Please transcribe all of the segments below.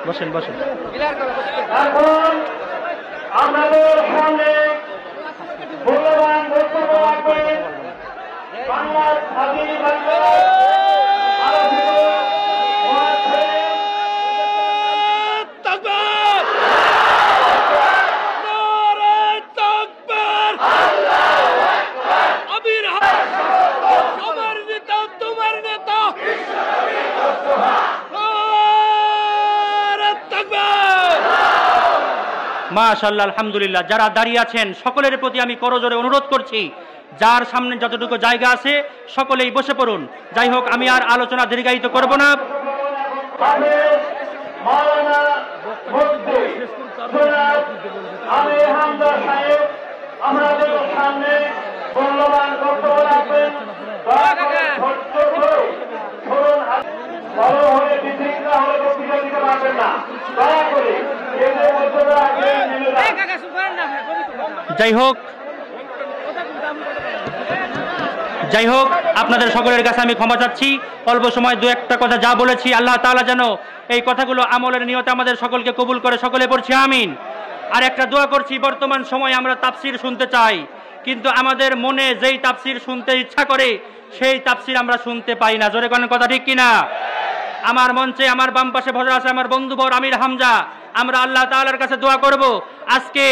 বসেন বসেন। এখন আমাদের সামনে মূল্যবান বক্তব্য রাখবেন বাংলার স্বাধীন বাংলার আলোচিত মাশাআল্লাহ, আলহামদুলিল্লাহ। যারা দাঁড়িয়ে আছেন সকলের প্রতি আমি করজোরে অনুরোধ করছি, যার সামনে যতটুকু জায়গা আছে সকলেই বসে পড়ুন। যাই হোক, আমি আর আলোচনা দীর্ঘায়িত করব না। আমাদের সামনে মূল্যবান বক্তব্য রাখবেন। ভালো হয়ে বিশৃঙ্খলা হলে বক্তৃতা দিতে পারবেন না, দয়া করে যাই হোক আপনাদের সকলের কাছে আমি ক্ষমা চাচ্ছি। অল্প সময় দু একটা কথা যা বলেছি, আল্লাহ তাআলা যেন এই কথাগুলো আমলের নিয়তে আমাদের সকলকে কবুল করে। সকলে পড়ছি আমিন। আর একটা দোয়া করছি, বর্তমান সময়ে আমরা তাফসির শুনতে চাই, কিন্তু আমাদের মনে যেই তাফসির শুনতে ইচ্ছা করে সেই তাফসির আমরা শুনতে পাই না। জোরে কোন কথা ঠিক কিনা? আমার মঞ্চে আমার বাম পাশে বসে আছে আমার বন্ধুবর আমির হামজা। আমরা আল্লাহ তাআলার কাছে দোয়া করব, আজকে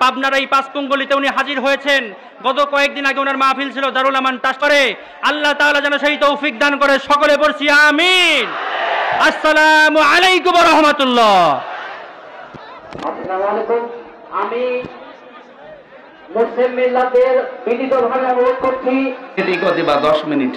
পাবনার এই পাঁচপুঙ্গলিতে উনি হাজির হয়েছেন। গত কয়েকদিন আগে ওনার মাহফিল ছিল দারুল আমান টাস্টারে। আল্লাহ তাআলা যেন সেই তৌফিক দান করে। সকলে পড়ছি আমিন। আসসালামু আলাইকুম ওয়া রাহমাতুল্লাহ। আসসালামু আলাইকুম। আমি মুসলিম মিল্লাতের বিনীতভাবে অনুরোধ করছি 10 মিনিট